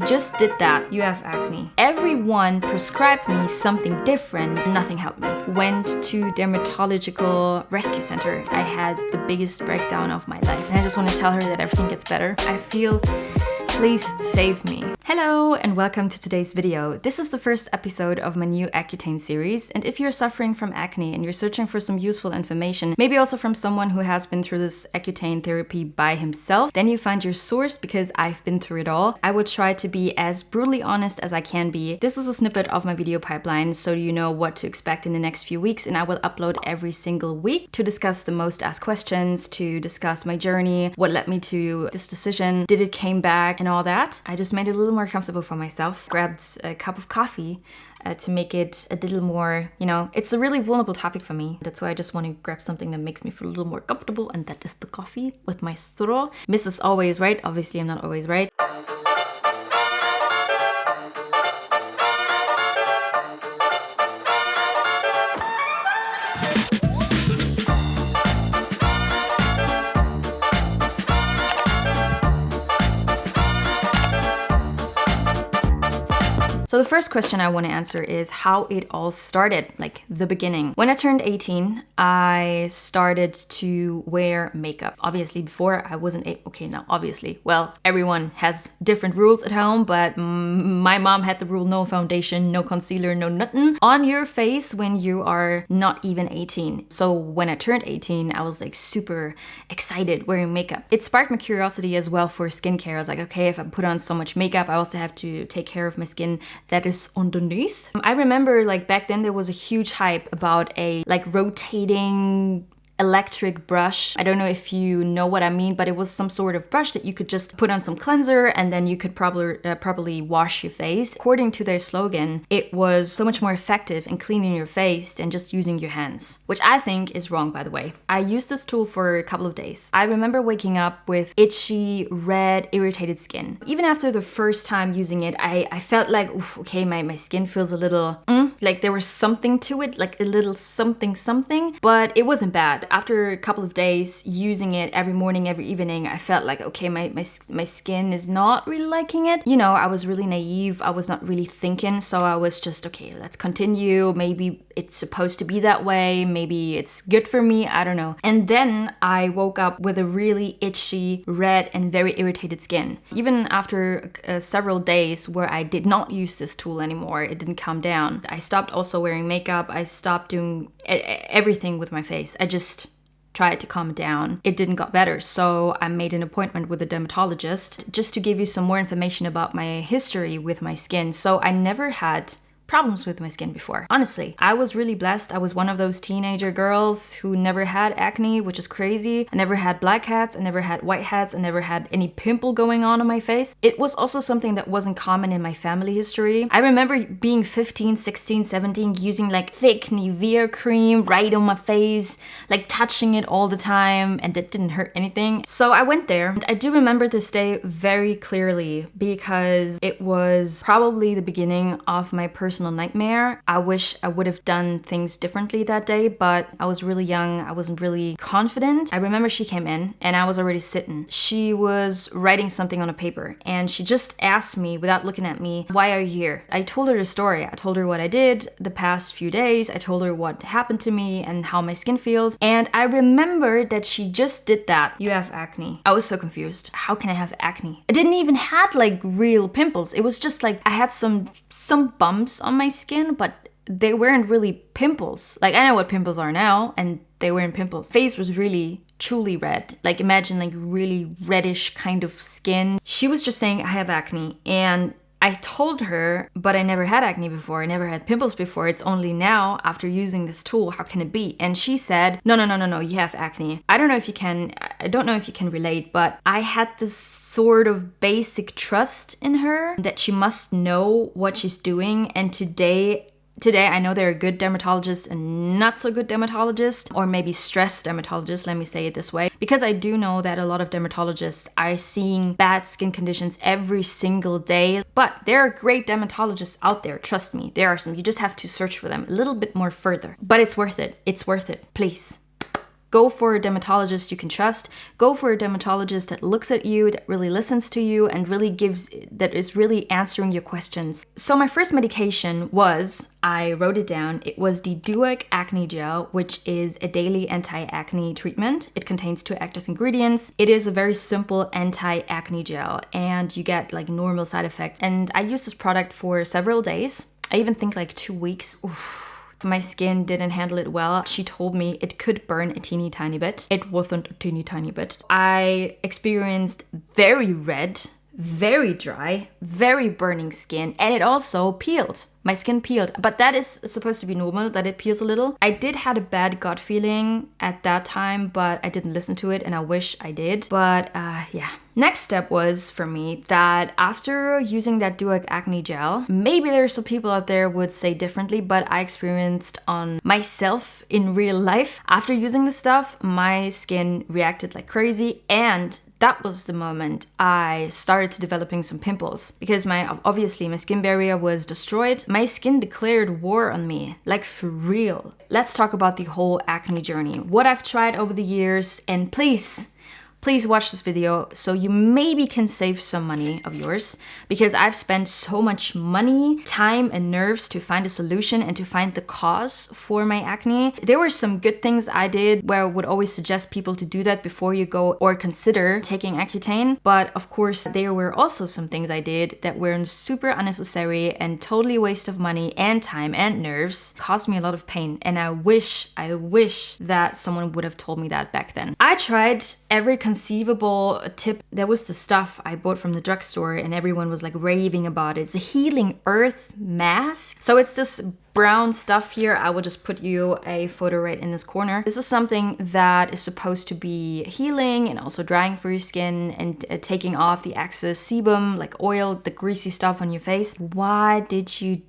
Just did that, you have acne. Everyone prescribed me something different, nothing helped me. Went to dermatological rescue center. I had the biggest breakdown of my life. And I just want to tell her that everything gets better. I feel, please save me. Hello and welcome to today's video. This is the first episode of my new Accutane series, and if you're suffering from acne and you're searching for some useful information, maybe also from someone who has been through this Accutane therapy by himself, then you find your source because I've been through it all. I would try to be as brutally honest as I can be. This is a snippet of my video pipeline so you know what to expect in the next few weeks, and I will upload every single week to discuss the most asked questions, to discuss my journey, what led me to this decision, did it came back, and all that. I just made it a little more comfortable for myself. Grabbed a cup of coffee to make it a little more, it's a really vulnerable topic for me. That's why I just want to grab something that makes me feel a little more comfortable, and that is the coffee with my straw. Mrs. Always Right. Obviously, I'm not always right. So the first question I want to answer is how it all started, like the beginning. When I turned 18, I started to wear makeup. Obviously before I wasn't obviously. Well, everyone has different rules at home, but my mom had the rule: no foundation, no concealer, no nothing on your face when you are not even 18. So when I turned 18, I was like super excited wearing makeup. It sparked my curiosity as well for skincare. I was like, okay, if I put on so much makeup, I also have to take care of my skin that is underneath. I remember like back then there was a huge hype about a like rotating electric brush. I don't know if you know what I mean, but it was some sort of brush that you could just put on some cleanser and then you could properly wash your face. According to their slogan, it was so much more effective in cleaning your face than just using your hands, which I think is wrong, by the way. I used this tool for a couple of days. I remember waking up with itchy, red, irritated skin. Even after the first time using it, I felt like, okay, my skin feels a little, like there was something to it, like a little something, but it wasn't bad. After a couple of days using it every morning, every evening, I felt like, okay, my skin is not really liking it. I was really naive. I was not really thinking. So I was just, okay, let's continue. Maybe it's supposed to be that way. Maybe it's good for me. I don't know. And then I woke up with a really itchy, red, and very irritated skin. Even after several days where I did not use this tool anymore, it didn't calm down. I stopped also wearing makeup. I stopped doing everything with my face. I just tried to calm it down. It didn't get better, so I made an appointment with a dermatologist just to give you some more information about my history with my skin. So I never had problems with my skin before. Honestly, I was really blessed. I was one of those teenager girls who never had acne, which is crazy. I never had blackheads, I never had whiteheads, I never had any pimple going on my face. It was also something that wasn't common in my family history. I remember being 15, 16, 17, using like thick Nivea cream right on my face, like touching it all the time, and that didn't hurt anything. So I went there, and I do remember this day very clearly because it was probably the beginning of my personal nightmare. I wish I would have done things differently that day, but I was really young. I wasn't really confident. I remember she came in and I was already sitting. She was writing something on a paper and she just asked me without looking at me, "Why are you here?" I told her the story. I told her what I did the past few days. I told her what happened to me and how my skin feels. And I remember that she just did that. "You have acne." I was so confused. How can I have acne? I didn't even have like real pimples. It was just like I had some bumps on my skin, but they weren't really pimples. Like I know what pimples are now, and they weren't pimples. Face was really truly red. Like imagine like really reddish kind of skin. She was just saying, "I have acne," and I told her, but I never had acne before. I never had pimples before. It's only now after using this tool. How can it be? And she said, no, you have acne. I don't know if you can relate, but I had this sort of basic trust in her that she must know what she's doing. And today I know there are good dermatologists and not so good dermatologists, or maybe stressed dermatologists, let me say it this way, because I do know that a lot of dermatologists are seeing bad skin conditions every single day. But there are great dermatologists out there, trust me. There are some. You just have to search for them a little bit more further. But it's worth it. It's worth it. Please. Go for a dermatologist you can trust. Go for a dermatologist that looks at you, that really listens to you, and that is really answering your questions. So my first medication was, I wrote it down, it was the Duac Acne Gel, which is a daily anti-acne treatment. It contains 2 active ingredients. It is a very simple anti-acne gel, and you get like normal side effects. And I used this product for several days. I even think like 2 weeks. Oof. My skin didn't handle it well. She told me it could burn a teeny tiny bit. It wasn't a teeny tiny bit. I experienced very red, very dry, very burning skin, and it also peeled. My skin peeled, but that is supposed to be normal, that it peels a little. I did had a bad gut feeling at that time, but I didn't listen to it, and I wish I did. But yeah. Next step was for me that after using that Duac Acne Gel, maybe there's some people out there would say differently, but I experienced on myself in real life. After using the stuff, my skin reacted like crazy, and that was the moment I started developing some pimples because obviously my skin barrier was destroyed. My skin declared war on me, like for real. Let's talk about the whole acne journey, what I've tried over the years, and please watch this video so you maybe can save some money of yours, because I've spent so much money, time, and nerves to find a solution and to find the cause for my acne. There were some good things I did where I would always suggest people to do that before you go or consider taking Accutane. But of course, there were also some things I did that were super unnecessary and totally a waste of money and time and nerves. Caused me a lot of pain, and I wish that someone would have told me that back then. I tried every conceivable tip. There was the stuff I bought from the drugstore and everyone was like raving about it. It's a healing earth mask. So it's this brown stuff here. I will just put you a photo right in this corner. This is something that is supposed to be healing and also drying for your skin and taking off the excess sebum, like oil, the greasy stuff on your face. Why did you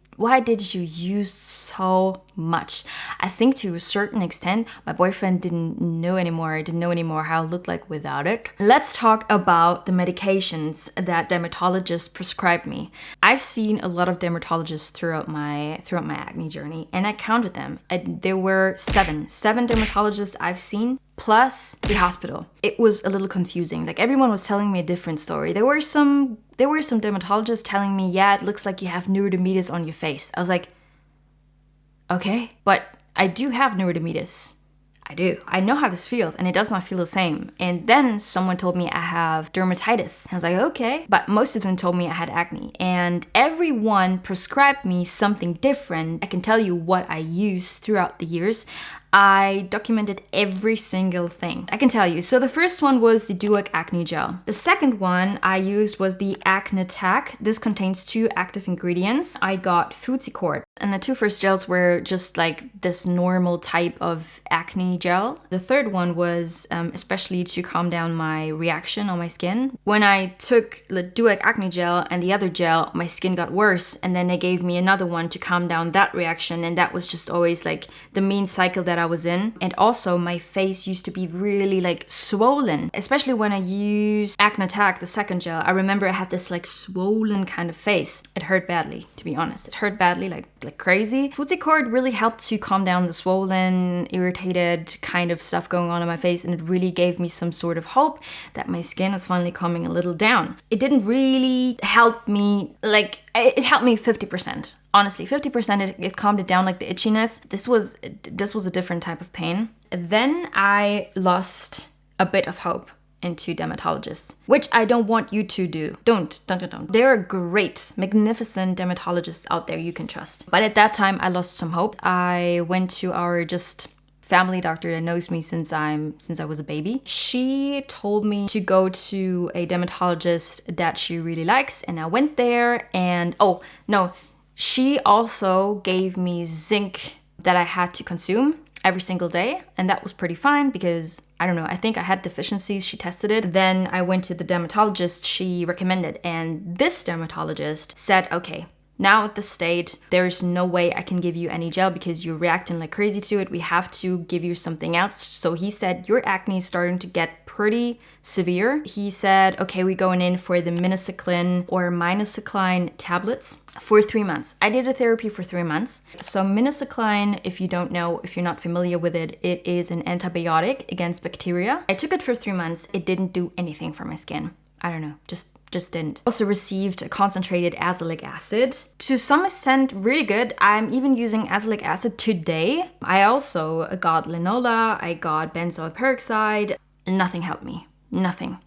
use so much? I think to a certain extent, my boyfriend didn't know anymore how it looked like without it. Let's talk about the medications that dermatologists prescribed me. I've seen a lot of dermatologists throughout my acne journey, and I counted them. There were seven dermatologists I've seen, plus the hospital. It was a little confusing. Like everyone was telling me a different story. There were some dermatologists telling me, yeah, it looks like you have neurodermitis on your face. I was like, okay, but I do have neurodermitis. I do. I know how this feels, and it does not feel the same. And then someone told me I have dermatitis. I was like, okay. But most of them told me I had acne. And everyone prescribed me something different. I can tell you what I used throughout the years. I documented every single thing. I can tell you. So the first one was the Duac Acne Gel. The second one I used was the Accutane. This contains 2 active ingredients. I got Footsicord. And the 2 first gels were just like this normal type of acne gel. The third one was especially to calm down my reaction on my skin. When I took the Duac Acne Gel and the other gel, my skin got worse. And then they gave me another one to calm down that reaction. And that was just always like the mean cycle that I was in. And also my face used to be really like swollen, especially when I used Accutane, the second gel. I remember I had this like swollen kind of face. It hurt badly, to be honest. It hurt badly, like crazy. Footsicord really helped to calm down the swollen, irritated kind of stuff going on in my face, and it really gave me some sort of hope that my skin is finally calming a little down. It didn't really help me, like it helped me 50%. Honestly, 50%, it calmed it down, like the itchiness. This was a different type of pain. Then I lost a bit of hope into dermatologists, which I don't want you to do. Don't. There are great, magnificent dermatologists out there you can trust. But at that time, I lost some hope. I went to our just family doctor that knows me since I was a baby. She told me to go to a dermatologist that she really likes, and I went there, and she also gave me zinc that I had to consume every single day, and that was pretty fine because I don't know, I think I had deficiencies. She tested it. Then I went to the dermatologist she recommended, and this dermatologist said, okay, now at the state, there's no way I can give you any gel because you're reacting like crazy to it. We have to give you something else. So he said, your acne is starting to get pretty severe. He said, okay, we're going in for the minocycline or minocycline tablets for 3 months. I did a therapy for 3 months. So minocycline, if you don't know, if you're not familiar with it, it is an antibiotic against bacteria. I took it for 3 months. It didn't do anything for my skin. I don't know, just didn't. Also received concentrated azelaic acid. To some extent, really good. I'm even using azelaic acid today. I also got linola, I got benzoyl peroxide. Nothing helped me, nothing.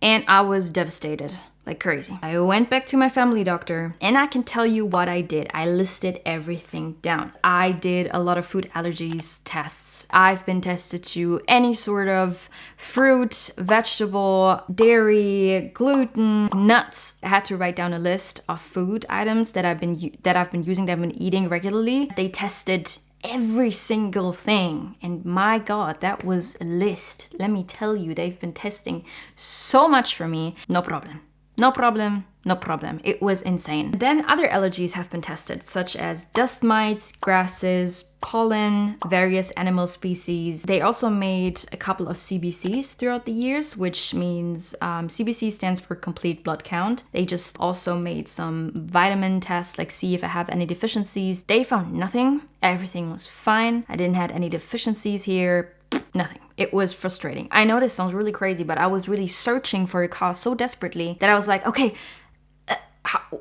And I was devastated, like crazy. I went back to my family doctor and I can tell you what I did. I listed everything down. I did a lot of food allergies tests. I've been tested to any sort of fruit, vegetable, dairy, gluten, nuts. I had to write down a list of food items that I've been using, that I've been eating regularly. They tested every single thing, and my god, that was a list. Let me tell you, they've been testing so much for me. No problem. No problem, no problem. It was insane. Then other allergies have been tested, such as dust mites, grasses, pollen, various animal species. They also made a couple of CBCs throughout the years, which means CBC stands for complete blood count. They just also made some vitamin tests, like see if I have any deficiencies. They found nothing. Everything was fine. I didn't have any deficiencies here. Nothing. It was frustrating. I know this sounds really crazy, but I was really searching for a cause so desperately that I was like, okay,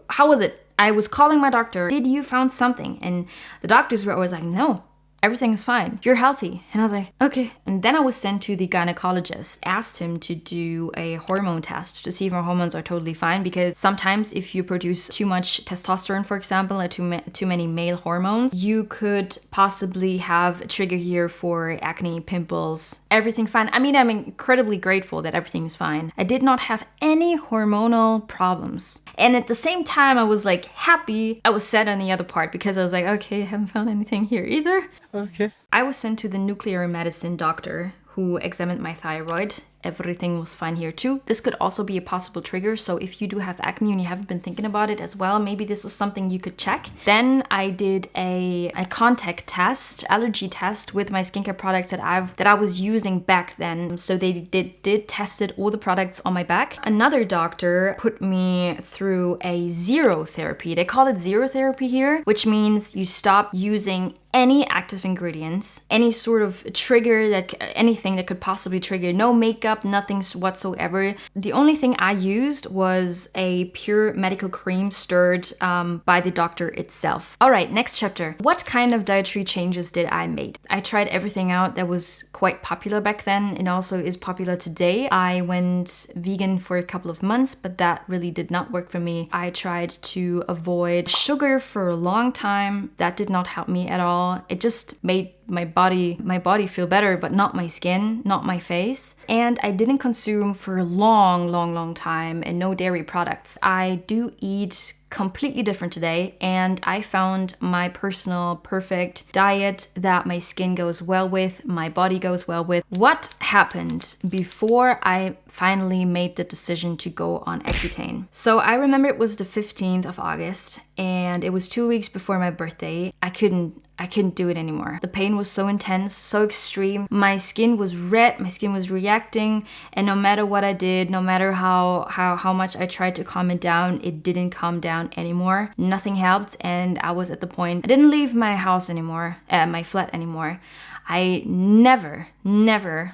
how was it? I was calling my doctor. Did you found something? And the doctors were always like, no, everything is fine. You're healthy. And I was like, okay. And then I was sent to the gynecologist, asked him to do a hormone test to see if my hormones are totally fine. Because sometimes if you produce too much testosterone, for example, or too many male hormones, you could possibly have a trigger here for acne, pimples, everything fine. I mean, I'm incredibly grateful that everything is fine. I did not have any hormonal problems. And at the same time, I was like happy. I was sad on the other part because I was like, okay, I haven't found anything here either. Okay. I was sent to the nuclear medicine doctor who examined my thyroid. Everything was fine here too. This could also be a possible trigger. So if you do have acne and you haven't been thinking about it as well, maybe this is something you could check. Then I did a contact test, allergy test with my skincare products that I was using back then. So they did tested all the products on my back. Another doctor put me through a zero therapy. They call it zero therapy here, which means you stop using any active ingredients, any sort of trigger, anything that could possibly trigger, no makeup, nothing whatsoever. The only thing I used was a pure medical cream stirred by the doctor itself. All right, next chapter. What kind of dietary changes did I make? I tried everything out that was quite popular back then and also is popular today. I went vegan for a couple of months, but that really did not work for me. I tried to avoid sugar for a long time. That did not help me at all. It just made my body feel better, but not my skin, not my face. And I didn't consume for a long time and no dairy products. I do eat completely different today, and I found my personal perfect diet that my skin goes well with, my body goes well with. What happened before I finally made the decision to go on Accutane? So I remember it was the 15th of August and it was 2 weeks before my birthday. I couldn't do it anymore. The pain was so intense, so extreme. My skin was red, my skin was reacting, and no matter what I did, no matter how much I tried to calm it down, it didn't calm down anymore. Nothing helped, and I was at the point I didn't leave my house anymore, my flat anymore. I never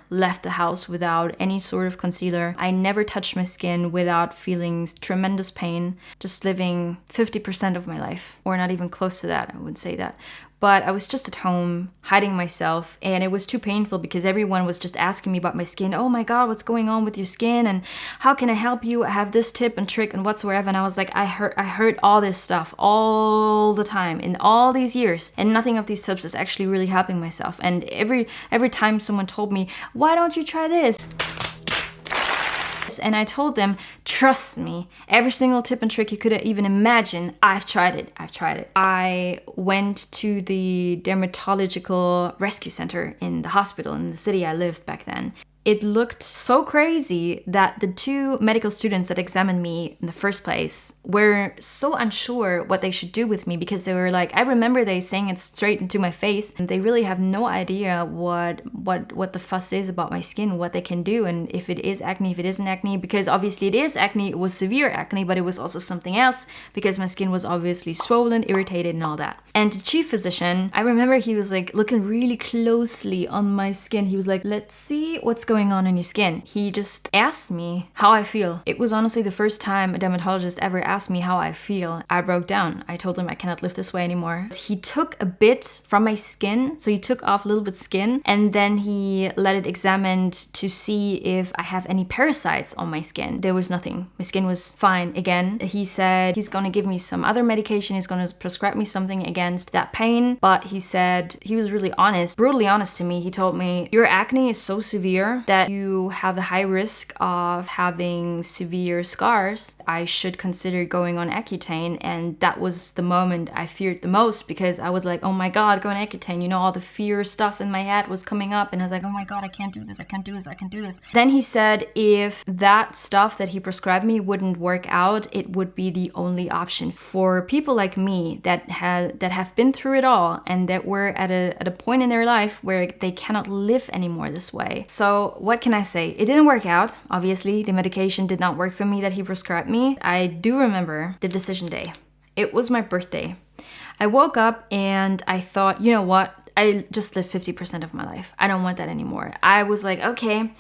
left the house without any sort of concealer. I never touched my skin without feeling tremendous pain. Just living 50% of my life, or not even close to that, I would say that. But I was just at home, hiding myself, and it was too painful because everyone was just asking me about my skin. Oh my god, what's going on with your skin? And how can I help you? I have this tip and trick and whatsoever. And I was like, I heard all this stuff all the time in all these years, and nothing of these tips is actually really helping myself. And every time someone told me, why don't you try this? And I told them, trust me, every single tip and trick you could even imagine, I've tried it. I went to the dermatological rescue center in the hospital in the city I lived back then. It looked so crazy that the two medical students that examined me in the first place were so unsure what they should do with me, because they were like, I remember they saying it straight into my face, and they really have no idea what the fuss is about my skin, what they can do, and if it is acne, if it isn't acne, because obviously it is acne. It was severe acne, but it was also something else because my skin was obviously swollen, irritated, and all that. And the chief physician, I remember he was like looking really closely on my skin. He was like, let's see what's going on in your skin. He just asked me how I feel. It was honestly the first time a dermatologist ever asked me how I feel. I broke down. I told him I cannot live this way anymore. He took a bit from my skin, so he took off a little bit skin, and then he let it examined to see if I have any parasites on my skin. There was nothing. My skin was fine again. He said he's gonna give me some other medication. He's gonna prescribe me something against that pain. But he said, he was really honest, brutally honest to me. He told me, your acne is so severe that you have a high risk of having severe scars. I should consider going on Accutane. And that was the moment I feared the most, because I was like, oh my God, go on Accutane. You know, all the fear stuff in my head was coming up, and I was like, oh my God, I can't do this. I can't do this. I can't do this. Then he said if that stuff that he prescribed me wouldn't work out, it would be the only option for people like me that have been through it all and that were at a point in their life where they cannot live anymore this way. So what can I say? It didn't work out. Obviously, the medication did not work for me that he prescribed me. I do remember the decision day. It was my birthday. I woke up and I thought, you know what? I just lived 50% of my life. I don't want that anymore. I was like, okay,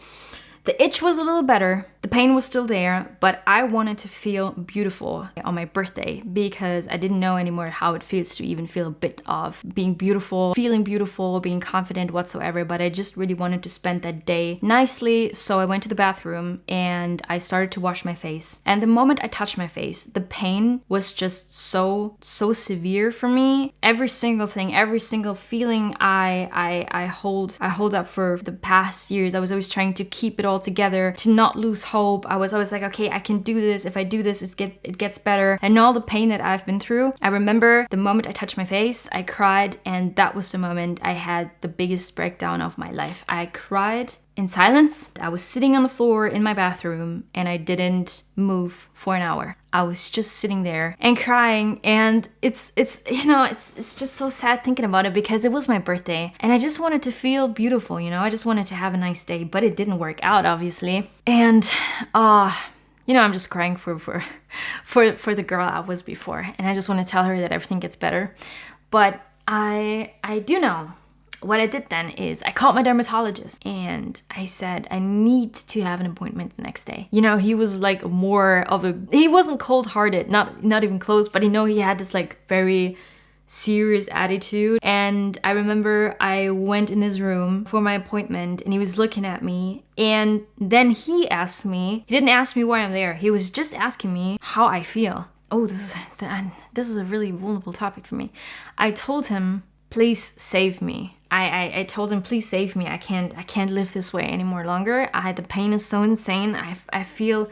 the itch was a little better. The pain was still there, but I wanted to feel beautiful on my birthday because I didn't know anymore how it feels to even feel a bit of being beautiful, feeling beautiful, being confident whatsoever. But I just really wanted to spend that day nicely. So I went to the bathroom and I started to wash my face. And the moment I touched my face, the pain was just so severe for me. Every single thing, every single feeling I hold up for the past years. I was always trying to keep it all together, to not lose hope. I was always like, okay, I can do this. If I do this, it gets better. And all the pain that I've been through, I remember the moment I touched my face, I cried, and that was the moment I had the biggest breakdown of my life. I cried in silence. I was sitting on the floor in my bathroom and I didn't move for an hour. I was just sitting there and crying, and it's just so sad thinking about it because it was my birthday and I just wanted to feel beautiful, you know. I just wanted to have a nice day, but it didn't work out, obviously. And I'm just crying for the girl I was before, and I just want to tell her that everything gets better. But I do know. What I did then is I called my dermatologist and I said, I need to have an appointment the next day. You know, he was like he wasn't cold-hearted, not even close, but he had this like very serious attitude. And I remember I went in his room for my appointment and he was looking at me, and then he didn't ask me why I'm there. He was just asking me how I feel. Oh, this is a really vulnerable topic for me. I told him, please save me. I told him, please save me. I can't live this way anymore longer. The pain is so insane. I feel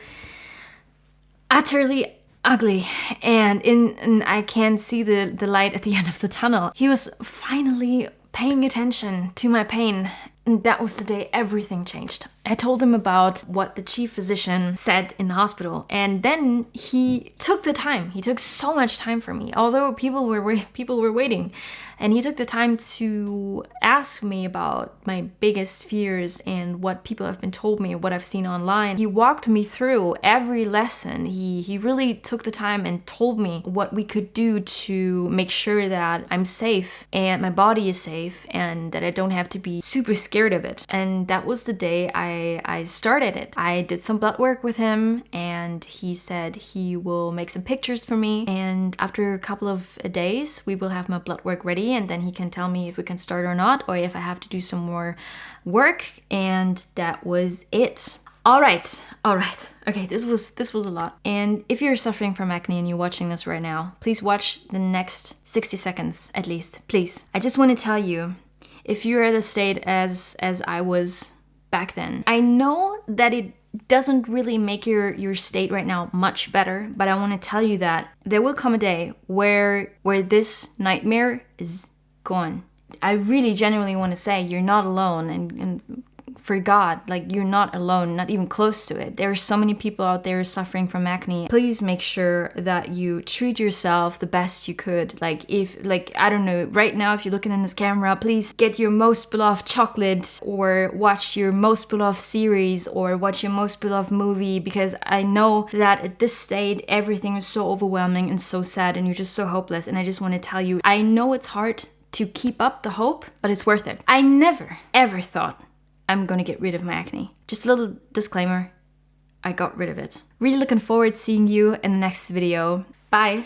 utterly ugly, and I can't see the light at the end of the tunnel. He was finally paying attention to my pain. And that was the day everything changed. I told him about what the chief physician said in the hospital, and then he took the time. He took so much time for me, although people were waiting. And he took the time to ask me about my biggest fears and what people have been told me, what I've seen online. He walked me through every lesson. He really took the time and told me what we could do to make sure that I'm safe and my body is safe and that I don't have to be super scared of it. And that was the day I started it. I did some blood work with him and he said he will make some pictures for me. And after a couple of days, we will have my blood work ready, and then he can tell me if we can start or not, or if I have to do some more work. And that was it. All right. Okay, this was a lot. And if you're suffering from acne and you're watching this right now, please watch the next 60 seconds at least, please. I just want to tell you, if you're at a state as I was back then, I know that it doesn't really make your state right now much better, but I want to tell you that there will come a day where this nightmare is gone. I really genuinely want to say you're not alone, and for God, like you're not alone, not even close to it. There are so many people out there suffering from acne. Please make sure that you treat yourself the best you could. Like if, like, I don't know, right now if you're looking in this camera, please get your most beloved chocolate or watch your most beloved series or watch your most beloved movie, because I know that at this state everything is so overwhelming and so sad and you're just so hopeless. And I just want to tell you, I know it's hard to keep up the hope, but it's worth it. I never ever thought I'm gonna get rid of my acne. Just a little disclaimer, I got rid of it. Really looking forward to seeing you in the next video. Bye.